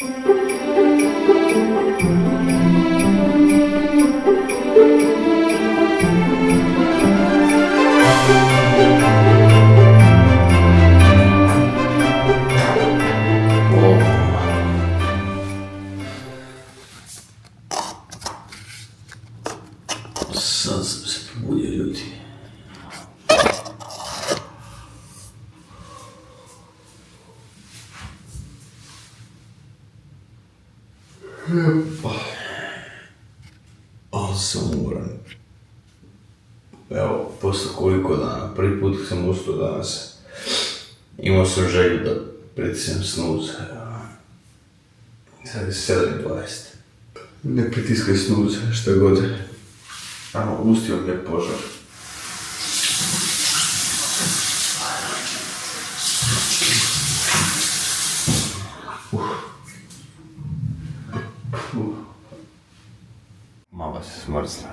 Sad sam se probudio, ljudi. Ali sam umoran. Evo, posle koliko dana, prvi put sam ustao danas. Imao sam želju da pritisnem snooze. Sad je 7:20. Ne pritiskaj snooze, šta god. Ano, ustio mi je požar. Mama se smrzla.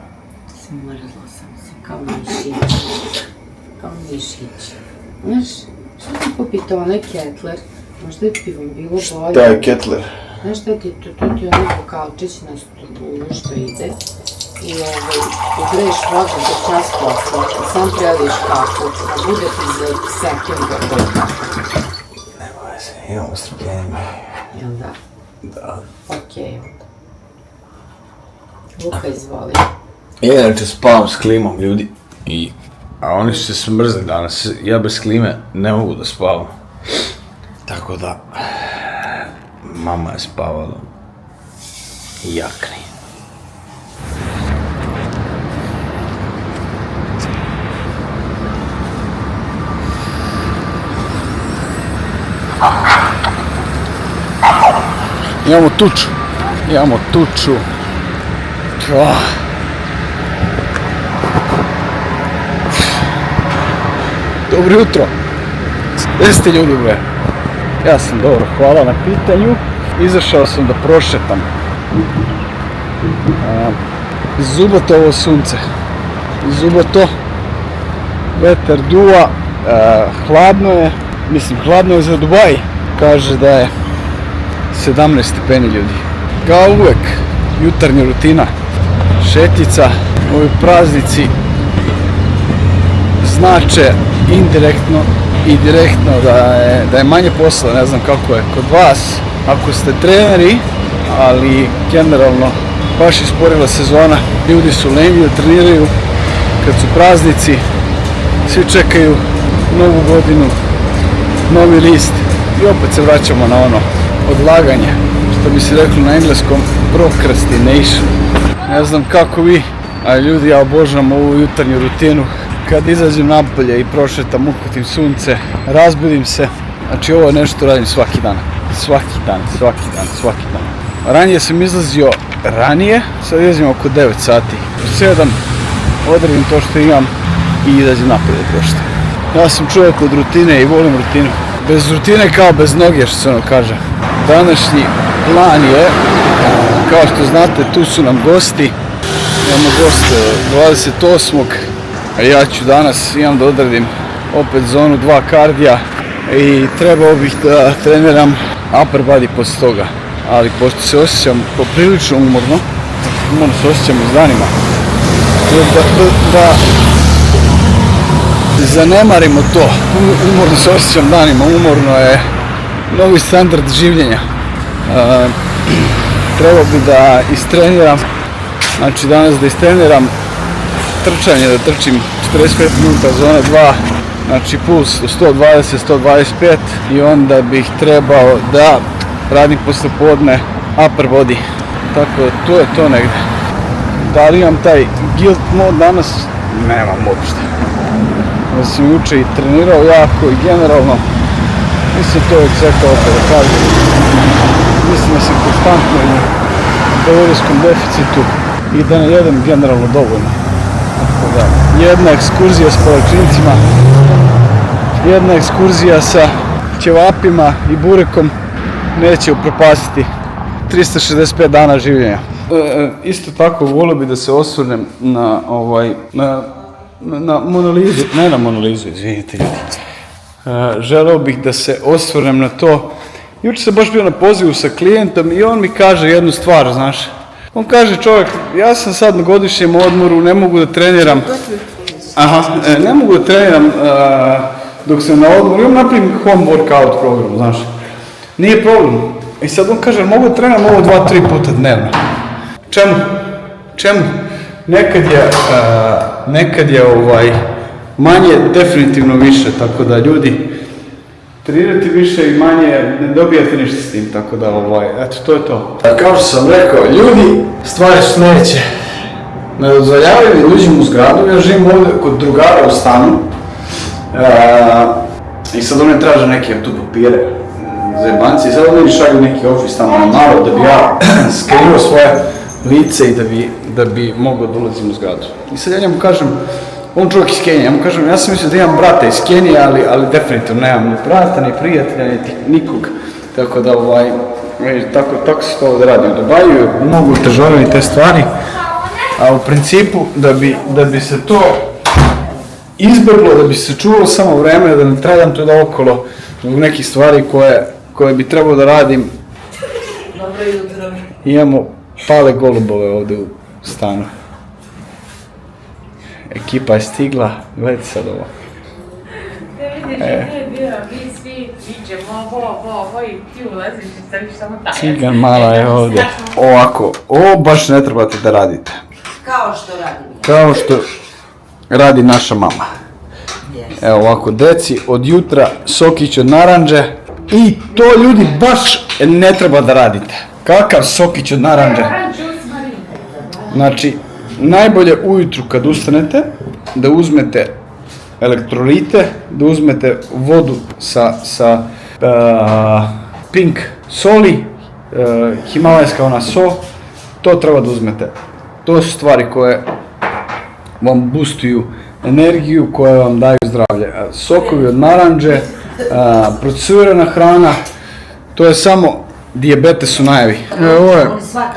Smrzla sam se, kao mišić. Kao mišić. Znaš, što ti popiti onaj Kettler? Možda je pivom bilo bolje. Šta je Kettler? Znaš šta ti, to ti onaj bokalčić na stolu što ide. I ugreješ vodu za čas posla, sam preliš kafu, a bude ti za sekund da to je kafu. Nema veze, imamo strpljenje. Jel da? Da. Okej. Luka, izvoli. Ja inače spavam s klimom, ljudi. A oni su se smrzli danas. Ja bez klime ne mogu da spavam. Tako da... Mama je spavala. I jakni. Imamo tuču. Dobro jutro. Gdje ste, ljudi, bre? Ja sam dobro, hvala na pitanju. Izašao sam da prošetam. Zubato ovo sunce. Zubato. Vetar duva. Hladno je. Mislim, hladno je za Dubai. Kaže da je 17 stepeni, ljudi. Kao uvek, jutarnja rutina. Šetjica, ovi praznici znače indirektno i direktno da je manje posla, ne znam kako je kod vas. Ako ste treneri, ali generalno baš isporila sezona, ljudi su lenji da treniraju, kad su praznici, svi čekaju novu godinu, novi list i opet se vraćamo na ono odlaganje, što bi se reklo na engleskom procrastination. Ne znam kako vi, ali ljudi, ja obožavam ovu jutarnju rutinu. Kad izađem napolje i prošetam, uhvatim sunce, razbudim se, znači ovo je nešto radim svaki dan. Ranije sam izlazio ranije, sad izlazim oko 9 sati. U 7 odredim to što imam i izađem napolje prošetam. Ja sam čovjek od rutine i volim rutinu. Bez rutine kao bez noge, što se ono kaže. Današnji plan je, kao što znate, tu su nam gosti. Imamo goste 28. A ja ću danas, imam da odradim opet zonu 2 kardija i trebao bih da treniram upper body poslije toga. Ali pošto se osjećam poprilično umorno se osjećam s danima. Da zanemarimo to, umorno se osjećam danima, umorno je novi standard življenja. Trebao bi da istreniram, znači danas da istreniram trčanje, da trčim 45 minuta zone 2, znači puls 120-125 i onda bih trebao da radim poslijepodne upper body. Tako da to je to negdje. Da li imam taj guilt mode danas? Nemam uopšte. Da sam juče i trenirao jako i generalno nisam to uvijek sekao opet da kažem. Mislim da sam konstantno u kalorijskom deficitu i da ne jedem generalno dovoljno. Tako da, jedna ekskurzija s palačincima, jedna ekskurzija sa ćevapima i burekom neće upropastiti 365 dana življenja. Isto tako volio bi da se osvrnem na monolizu, ne na monolizu, izvinite ljudi. Želeo bih da se osvrnem na to jučer sam baš bio na pozivu sa klijentom i on mi kaže jednu stvar, znaš. On kaže, čovjek, ja sam sad na godišnjem odmoru, ne mogu da treniram. Ne mogu da treniram dok sam na odmoru, imam napravim home workout program, znaš. Nije problem. I sad on kaže, mogu da treniram ovo 2-3 puta dnevno. Čemu? Nekad je manje definitivno više, tako da ljudi trenirati više i manje ne dobijate ništa s tim, tako da eto, to je to. Kao što sam rekao, ljudi stvari su neće. Ne dozvoljavaju da uđem u zgradu, ja živim ovdje kod drugara u stanu i sad oni traže neke tu papire za jebanci i sad oni šalju neki office tamo malo da bi ja skrivao svoje lice i da bi mogao da ulazim u zgradu. I sad ja njemu kažem, on čovjek iz Kenije, ja mu kažem, ja sam mislio da imam brata iz Kenije, ali definitivno nemam ni brata, ni prijatelja, ni nikog. Tako da, tako se to ovdje radi u Dubaju, mogu težavati te stvari, a u principu da bi se to izbjeglo, da bi se čuvalo samo vreme, da ne trebam to da okolo zbog nekih stvari koje bi trebao da radim. Dobro jutro. Imamo pale golubove ovdje u stanu. Ekipa je stigla, gledajte sad ovo. Mi svi iđemo, i ti ulaziš i staviš samo taj. Cigan mala je ovdje. Ovako, ovo baš ne trebate da radite. Kao što radim ja. Kao što radi naša mama. Evo ovako, deci, od jutra sokić od naranđe. I to ljudi baš ne treba da radite. Kakav sokić od naranđe? Znači, najbolje ujutru kad ustanete, da uzmete elektrolite, da uzmete vodu sa pink soli, himalajska ona so, to treba da uzmete. To su stvari koje vam boostuju energiju, koje vam daju zdravlje. Sokovi od naranđe, procesuirana hrana, to je samo dijabetes u najavi. Ovo je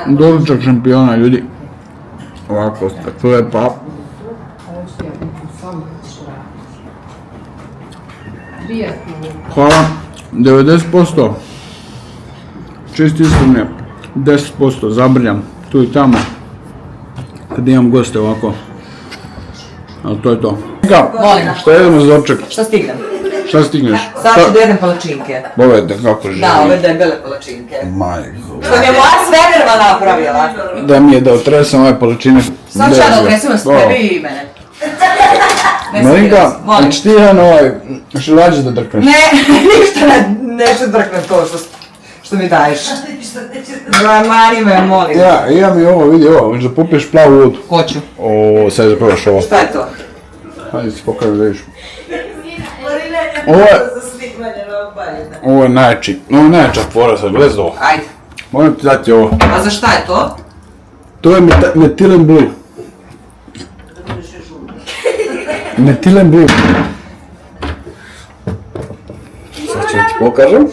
doručak šampiona, ljudi. Ovako, to je pap. Hvala, 90%. Čisti iskreno, 10% zabrljam, tu i tamo. Kad imam goste ovako. Ali to je to. Molim. Šta jedemo za doručak? Šta stignem? Šta stigneš? Sad ću da jedem palačinke. Pogledajte kako živi. Da, ove debele palačinke. Majko. Što mi je moja svenerva napravila. Da mi je da otresam ove palačine. Sad ću ja da otresam s tebi i mene. Marinka, znači ti jedan šilađe da drkneš? Ne, ništa neću drknem to što mi daješ. Mani me, molim. Ja, imam i ovo, vidi ovo, da popiješ plavu vodu. Hoću. O, sad da probaš ovo. Šta je to? Hajde si pokažu da vidiš. Ovo je najjača tvora sad, gledaj za ovo. Ajde. Moram ti dati ovo. A za šta je to? To je metilen blue. Metilen blue. Sad ću ti pokažem.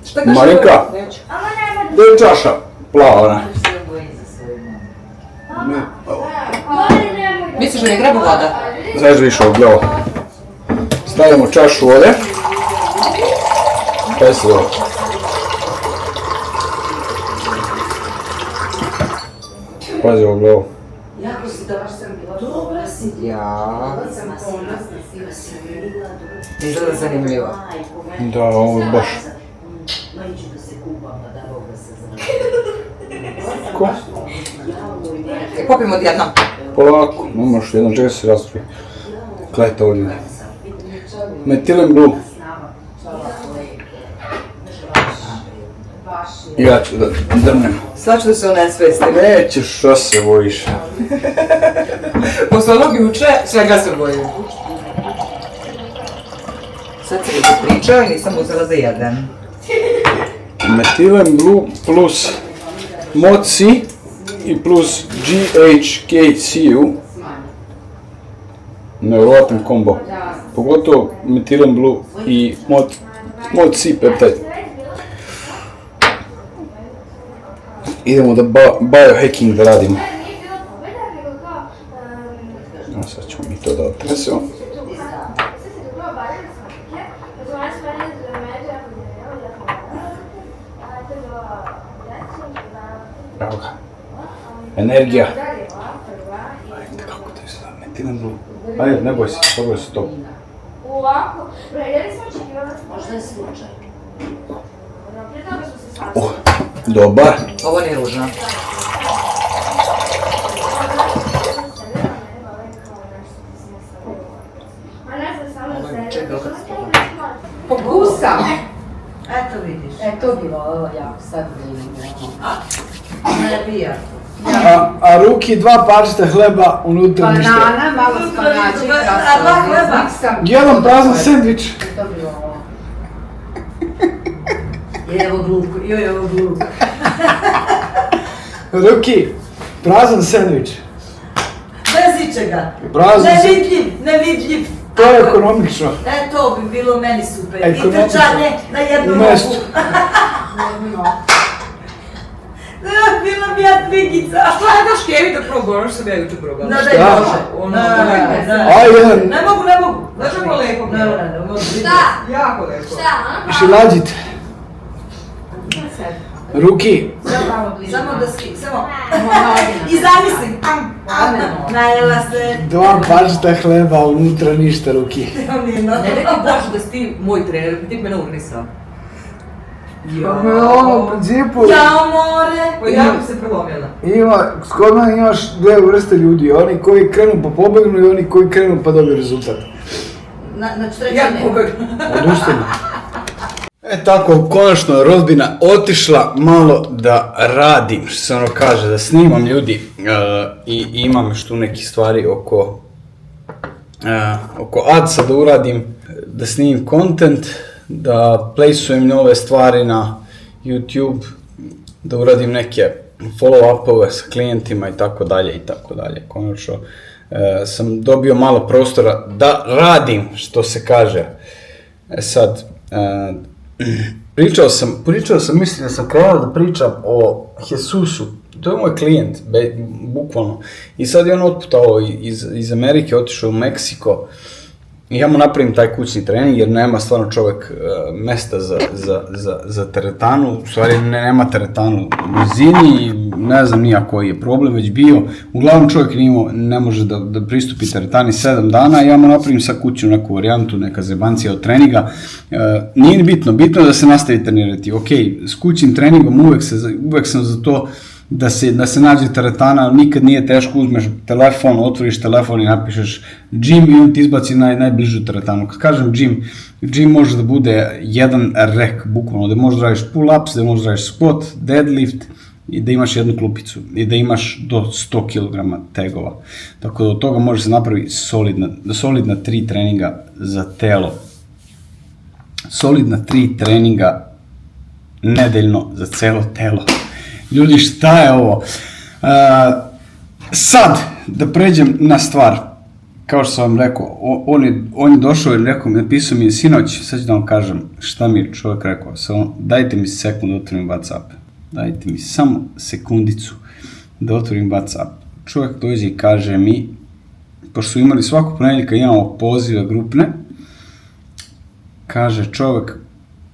Šta kažeš? Marinka, gdje je čaša plava ona? Misliš da mi treba voda? Znaš da više ovdje ovo. Stavljamo čašu vode. Kaj se ovo? Pazi ovdje ovo. Ja. Izgleda zanimljivo. Da, ovo je baš. Ko? Popijemo odjednom. Polako, momaš jednom čega se raspravi. Gledajte ovo ljudi. Metilen blue. Ja ću da drnem. Sad ću da se onesvestim. Nećeš, što se bojiš? Posle onog juče, svega se bojim. Sad se mi pričao i nisam uzela za jedan. Metilen blue plus MOC i plus GHKCU. Nevjerovatan kombo. Pogotovo metilen blue i MOC peptide. Idemo da biohacking da radimo. Sad ćemo mi to da otresemo. Evo ga. Energija. Ajde, kako to izgleda, ne ti nam drugo. Ajde, ne boj se, pogledaj se to. Ovako, jeli smo očekivali? Možda je slučaj. Prije toga smo se svađali. Dobar. Ovo nije ružno. A ne znam, samo da se... Čekaj, kad se Pokusa! Eto vidiš. To bi voljela jako, sad vidimo. Ne bija. A ruki 2 parčeta hleba, unutra ništa. Banana, malo spanađi, A 2 hleba? Jedan prazan sendvič. To bi voljela. Evo glupko, joj evo glupko. Ruki, prazan sendvič. Bez ičega. Prazan Nevidljiv, nevidljiv. To je ekonomično. To bi bilo meni super. I Ekonomično. trčanje na jednu U nogu. mestu. Bila bi ja tvigica. Što je daš kevi da probu, ono što sam ja juče probala? No, daj Šta? Bože. Ono, Aj, jedan. Ne mogu. Znaš kako lepo mi je? Ne, može biti. Šta? Jako lepo. Šta? Šilađite. Ruki, Samo da samo. I zamislim. Najela se. 2 parčeta hleba, unutra ništa, Ruki. Ne neki Bože da si ti moj trener, ti mene urnisao. U principu, Jao more. Pa ja bi se prelomila. kod mene imaš 2 vrste ljudi, oni koji krenu pa pobegnu i oni koji krenu pa dobiju rezultat. Znači treće Ja ne. pobegnu. Odustanu. Tako, konačno je rodbina otišla malo da radim, što se ono kaže, da snimam ljudi i imam još tu neki stvari oko adsa da uradim, da snimim content, da playsujem nove stvari na YouTube, da uradim neke follow-upove sa klijentima i tako dalje i tako dalje. Konačno sam dobio malo prostora da radim, što se kaže. Sad, pričao sam, mislim da sam krenuo da pričam o Jesusu, to je moj klijent, bukvalno. I sad je on otputovao iz Amerike, otišao u Meksiko i ja mu napravim taj kućni trening jer nema stvarno čovjek mesta za teretanu, u stvari nema teretanu u blizini, ne znam nija koji je problem već bio. Uglavnom čovjek ne može da pristupi teretani 7 dana, ja mu napravim sa kuću neku varijantu, neka zebancija od treninga. Nije ni bitno, bitno je da se nastavi trenirati. Ok, s kućnim treningom uvek sam za to da se nađe teretana, nikad nije teško, uzmeš telefon, otvoriš telefon i napišeš gym i on ti izbaci najbližu teretanu. Kad kažem gym može da bude jedan rek, bukvalno, da možeš da radiš pull-ups, da možeš da radiš squat, deadlift i da imaš jednu klupicu i da imaš do 100 kg tegova. Tako da od toga može se napraviti solidna 3 treninga za telo. Solidna 3 treninga nedeljno za celo telo. Ljudi, šta je ovo? Sad, da pređem na stvar. Kao što sam vam rekao, on je došao i rekao, napisao mi je sinoć, sad ću da vam kažem šta mi je čovjek rekao. Samo dajte mi sekund da otvorim WhatsApp. Dajte mi samo sekundicu da otvorim WhatsApp. Čovjek dođe i kaže mi, pošto su imali svakog ponedjeljka, imamo pozive grupne, kaže čovjek,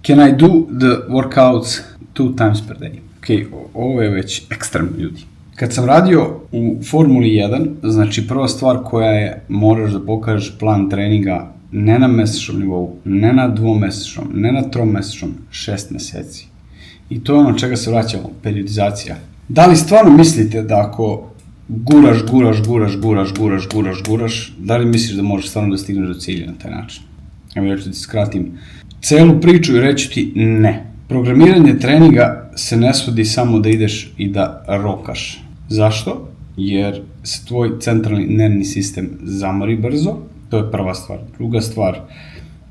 can I do the workouts 2 times per day? Ok, ovo je već ekstremno, ljudi. Kad sam radio u Formuli 1, znači prva stvar koja je, moraš da pokažeš plan treninga ne na mesečnom nivou, ne na dvomesečnom, ne na tromesečnom, 6 meseci. I to je ono čega se vraćamo, periodizacija. Da li stvarno mislite da ako guraš, da li misliš da možeš stvarno da stigneš do cilja na taj način? Evo ja ću ti skratim celu priču i reći ti ne. Programiranje treninga se ne svodi samo da ideš i da rokaš. Zašto? Jer se tvoj centralni nervni sistem zamori brzo, to je prva stvar. Druga stvar,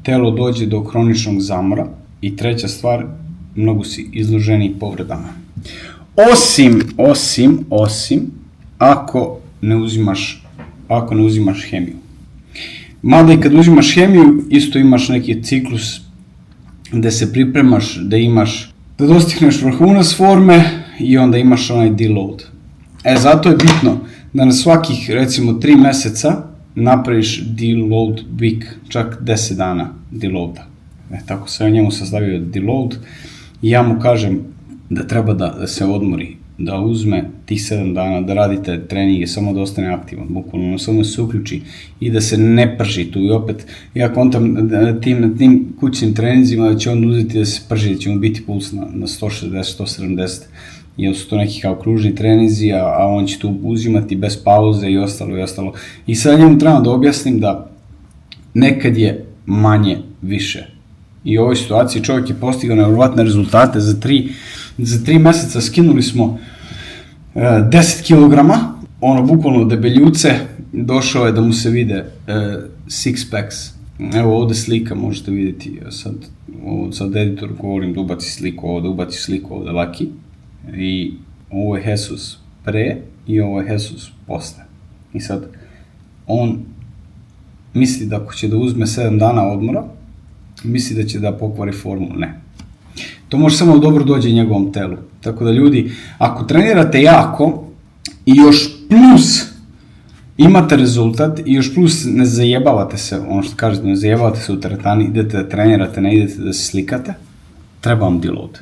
telo dođe do hroničnog zamora i treća stvar, mnogo si izloženiji povredama. Osim ako ne uzimaš hemiju. Mada i kad uzimaš hemiju, isto imaš neki ciklus gde se pripremaš da dostigneš vrhunac forme i onda imaš onaj deload. Zato je bitno da na svakih, recimo, 3 meseca napraviš deload week, čak 10 dana deloada. Tako sam ja njemu sastavio deload i ja mu kažem, da treba da se odmori, da uzme tih 7 dana, da radite treninge, samo da ostane aktivan, bukvalno, samo da se uključi i da se ne prži tu. I opet, ja kontam na tim kućnim treninzima da će on uzeti da se prži, da će mu biti puls na 160, 170, jer su to neki kao kružni treninzi, a on će tu uzimati bez pauze i ostalo i ostalo. I sad njemu trebam da objasnim da nekad je manje više. I u ovoj situaciji čovjek je postigao nevjerovatne rezultate. Za 3 meseca skinuli smo 10 kilograma, ono bukvalno debeljuce, došao je da mu se vide six packs. Evo ovdje slika, možete vidjeti, sad editor govorim da ubaci sliku ovdje Laki. I ovo je Jesus pre i ovo je Jesus posle. I sad, on misli da ako će da uzme 7 dana odmora, misli da će da pokvari formu. Ne. To može samo dobro dođe njegovom telu. Tako da ljudi, ako trenirate jako i još plus imate rezultat i još plus ne zajebavate se, ono što kažete, ne zajebavate se u teretani, idete da trenirate, ne idete da se slikate, treba vam deload.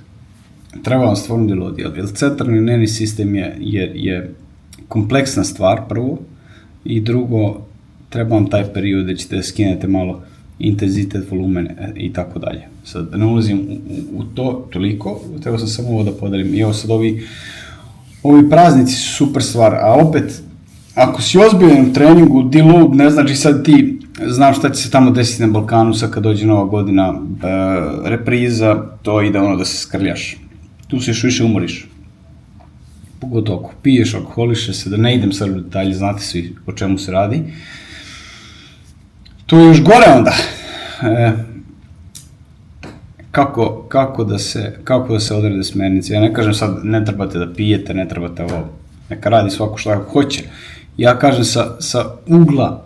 Treba vam stvarno deload, jer centralni nervni sistem je kompleksna stvar, prvo, i drugo, treba vam taj period da ćete da skinete malo intenzitet, volumene i tako dalje. Sad, ne ulazim u to toliko, treba sam samo ovo da podelim. I evo sad, ovi praznici su super stvar, a opet, ako si ozbiljan u treningu, deload ne znači sad ti znaš šta će se tamo desiti na Balkanu, sad kad dođe Nova godina, repriza, to ide ono da se skrljaš. Tu se još više umoriš. Pogotovo ako piješ, alkoholiše se, da ne idem sad u detalje, znate svi o čemu se radi. To je još gore onda. Kako da se odrede smernice. Ja ne kažem sad ne trebate da pijete, ne trebate ovo. Neka radi svako šta hoće. Ja kažem sa ugla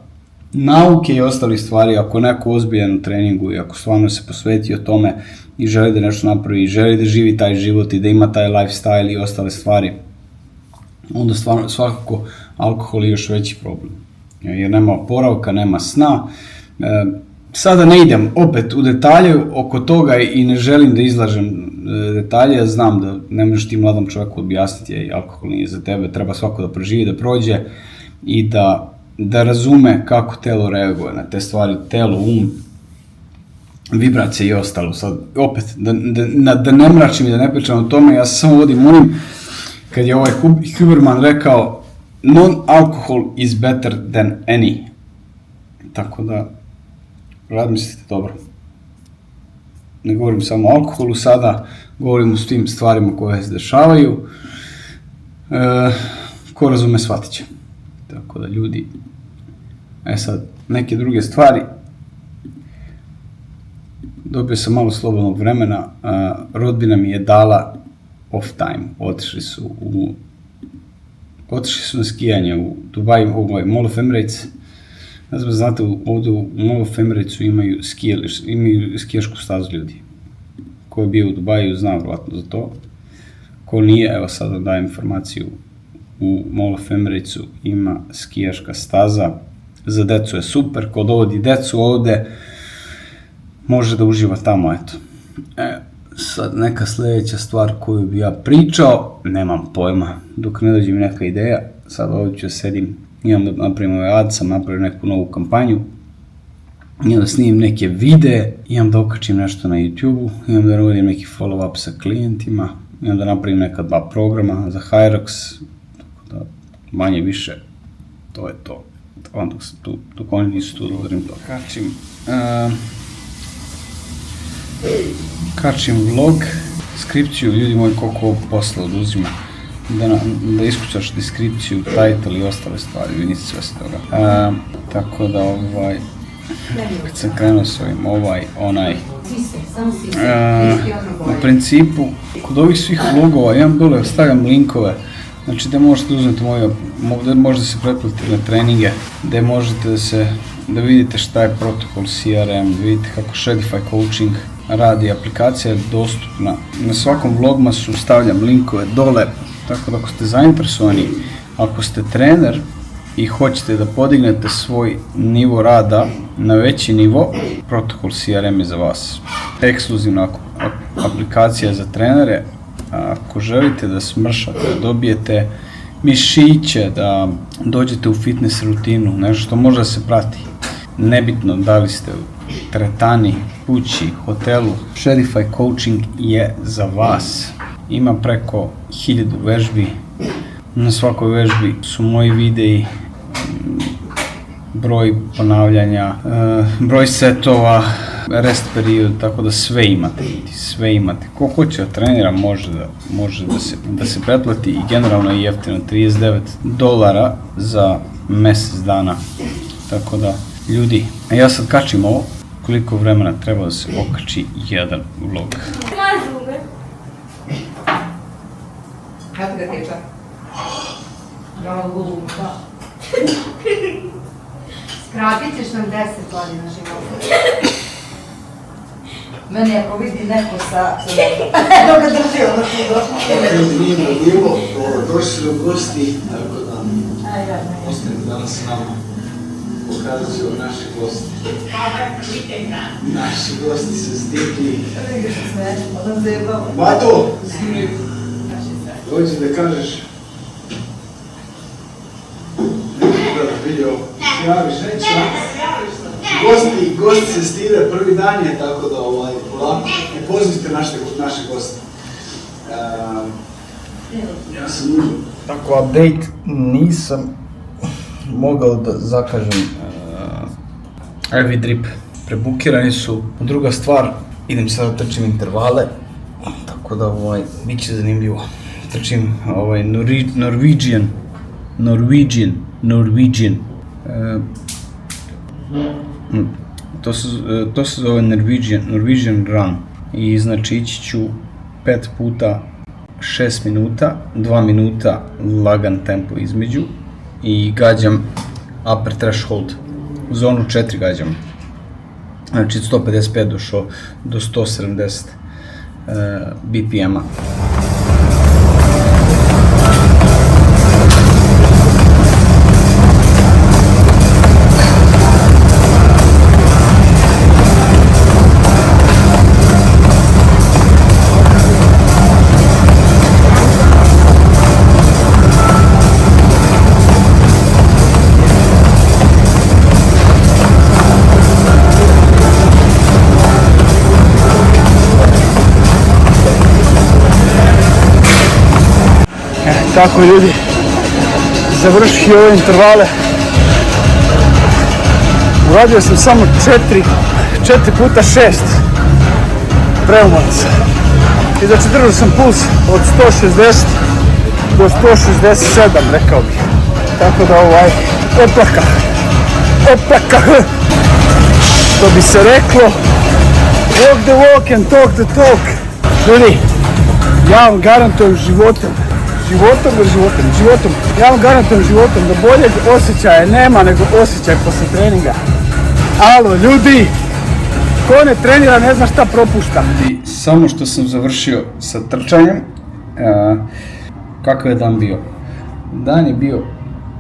nauke i ostalih stvari, ako neko ozbiljan u treningu i ako stvarno se posveti o tome i želi da nešto napravi, i želi da živi taj život i da ima taj lifestyle i ostale stvari, onda stvarno svakako alkohol je još veći problem. Jer nema oporavka, nema sna. Sada ne idem opet u detalje oko toga i ne želim da izlažem detalje, ja znam da ne možeš ti mladom čovjeku objasniti, i alkohol nije za tebe, treba svako da preživi, da prođe i da razume kako telo reaguje na te stvari, telo, vibracije i ostalo. Sad, opet, da ne mračim i da ne pričam o tome, ja se samo vodim onim, kad je ovaj Huberman rekao non-alcohol is better than any. Tako da, razmislite dobro. Ne govorim samo o alkoholu sada, govorim o svim stvarima koje se dešavaju. Ko razume, shvatit će. Tako da ljudi, sad, neke druge stvari. Dobio sam malo slobodnog vremena, rodbina mi je dala off time, otišli su na skijanje u Dubai, Mall of Emirates. Ne znam, znate, ovdje u Mall of Emiratesu imaju skijašku stazu ljudi. Ko je bio u Dubaju zna vjerojatno za to. Ko nije, evo sad vam dajem informaciju, u Mall of Emiratesu ima skijaška staza, za decu je super, ko dovodi decu ovdje, može da uživa tamo, eto. Sad neka sljedeća stvar koju bi ja pričao, nemam pojma, dok ne dođe mi neka ideja, sad ovdje ću sedim, imam da napravim ovaj ad, sam napravio neku novu kampanju, imam da snimim neke videe, imam da okačim nešto na YouTube-u, imam da radim neki follow-up sa klijentima, imam da napravim neka 2 programa za Hyrox, tako da manje više, to je to. Onda sam tu, dok oni nisu tu, dovodim to. Kačim vlog, skripciju, ljudi moji koliko ovo posla oduzima, da iskućaš deskripciju, title i ostale stvari, vi niste svesni toga. Tako da kad sam krenuo s ovim, u principu, kod ovih svih vlogova, imam dole, stavljam linkove, znači gdje možete uzeti gdje možete se pretplatiti na treninge, gdje možete da vidite šta je protokol CRM, da vidite kako Shadify Coaching radi, aplikacija je dostupna. Na svakom vlogmasu stavljam linkove dole, tako da ako ste zainteresovani, ako ste trener i hoćete da podignete svoj nivo rada na veći nivo, protokol CRM je za vas. Ekskluzivna aplikacija za trenere, ako želite da smršate, da dobijete mišiće, da dođete u fitness rutinu, nešto što može da se prati. Nebitno da li ste u teretani, kući, hotelu, Shadify Coaching je za vas. Ima preko 1000 vežbi, na svakoj vežbi su moji videi, broj ponavljanja, broj setova, rest period, tako da sve imate, sve imate. Ko hoće da trenira može da se pretplati i generalno je jeftino, $39 za mjesec dana. Tako da, ljudi, a ja sad kačim ovo, koliko vremena treba da se okači jedan vlog. Kako ga teče? Bravo, glupa. Skratit ćeš nam 10 godina života. Mene ako vidi neko sa dok ga drži ono tudo. Nije bilo, došli su gosti, tako da ostavim danas s nama. Pokazat ću vam naši gosti. Naši gosti su stigli. Mato! Dođi da kažeš. Vidio, javiš, neću. Gosti se stide, prvi dan je, tako da polako. I pozdravite naše goste. Ja sam nužno. Tako, update, nisam mogao da zakažem Heavy Drip. Prebukirani su. Druga stvar, idem sad da trčim intervale, tako da bit će zanimljivo. Trčim Norwegian. To se zove Norwegian Run. I znači ići ću 5 puta 6 minuta, 2 minuta lagan tempo između i gađam upper threshold. U zonu 4 gađam. Znači 155 do 170 BPM-a. Tako ljudi, završio ove intervale. Uradio sam samo 4 puta 6 preumac. I znači držao sam puls od 160 do 167, rekao bih. Tako da oplaka. Što bi se reklo, walk the walk and talk the talk. Ljudi, ja vam garantujem životom. Ja vam garantujem životom da boljeg osjećaja nema nego osjećaj poslije treninga. Alo, ljudi! Ko ne trenira ne zna šta propušta. I samo što sam završio sa trčanjem, kakav je dan bio? Dan je bio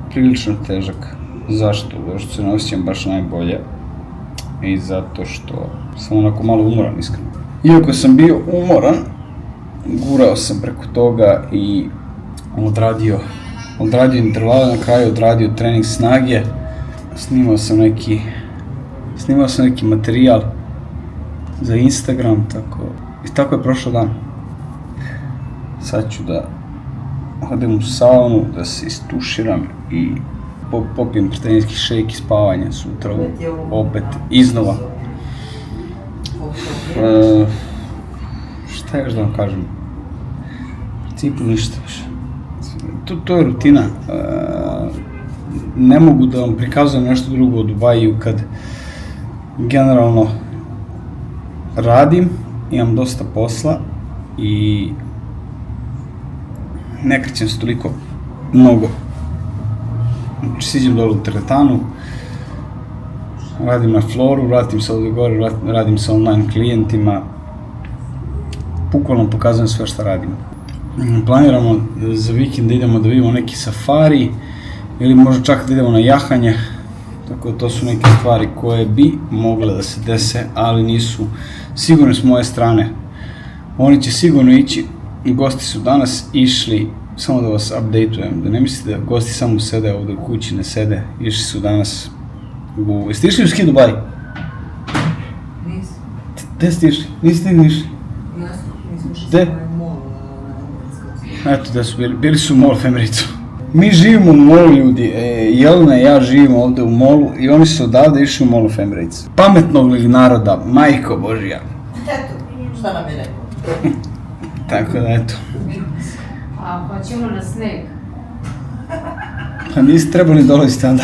prilično težak. Zašto? Zato što se ne osjećam baš najbolje. I zato što sam onako malo umoran, iskreno. Iako sam bio umoran, gurao sam preko toga i odradio intervale, na kraju odradio trening snage, snimao sam neki materijal za Instagram, tako je prošao dan. Sad ću da odem u saunu, da se istuširam i popijem proteinski šejk i spavanje sutra opet iznova. Šta još da vam kažem? U principu ništa više. To je rutina. Ne mogu da vam prikazujem nešto drugo u Dubaju kad generalno radim, imam dosta posla i ne krećem se toliko mnogo. Znači siđem dole u teretanu, radim na floru, vratim se ovdje gore, radim sa online klijentima, bukvalno pokazujem sve što radim. Planiramo za vikend da idemo da vidimo neki safari ili možda čak da idemo na jahanje, tako da to su neke stvari koje bi mogle da se dese, ali nisu sigurno s moje strane. Oni će sigurno ići gosti su danas išli, samo da vas updateujem, da ne mislite da gosti samo sede ovdje u kući, ne sede, išli su danas jeste išli u ski Dubai? Nisam. Gde ste išli? Niste ni išli? Nismo išli Gde? samo na mall. Eto da su bili su u mall Femericu. Mi živimo u molu, ljudi, Jelena i ja živimo ovdje u molu i oni su odavde išli u molu Femericu. Pametnog li naroda, majko Božja. Eto, šta nam je rekao? Tako da eto. A pa ćemo na sneg. Pa niste trebali dolaziti onda.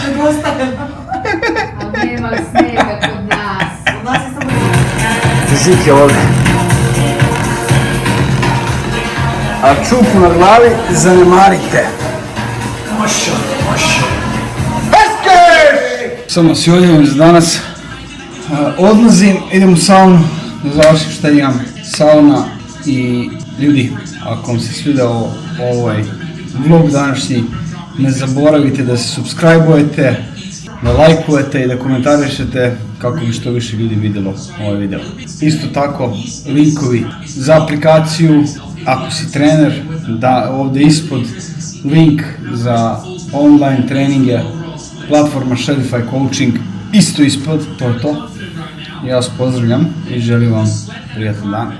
Ali nema snega kod nas. U nas je samo Zik je ovdje. A čupu na glavi zanemarite. Samo se odjavim za danas. Odlazim, idem u saunu da završim šta imam. Sauna i ljudi, ako vam se svidao ovaj vlog današnji, ne zaboravite da se subscribe-ujete, da lajkujete i da komentarišete kako bi što više ljudi vidjelo ovaj video. Isto tako, linkovi za aplikaciju, ako si trener, da ovdje ispod link za online treninge, platforma Shadify Coaching, isto ispod, to je to. Ja vas pozdravljam i želim vam prijatan dan.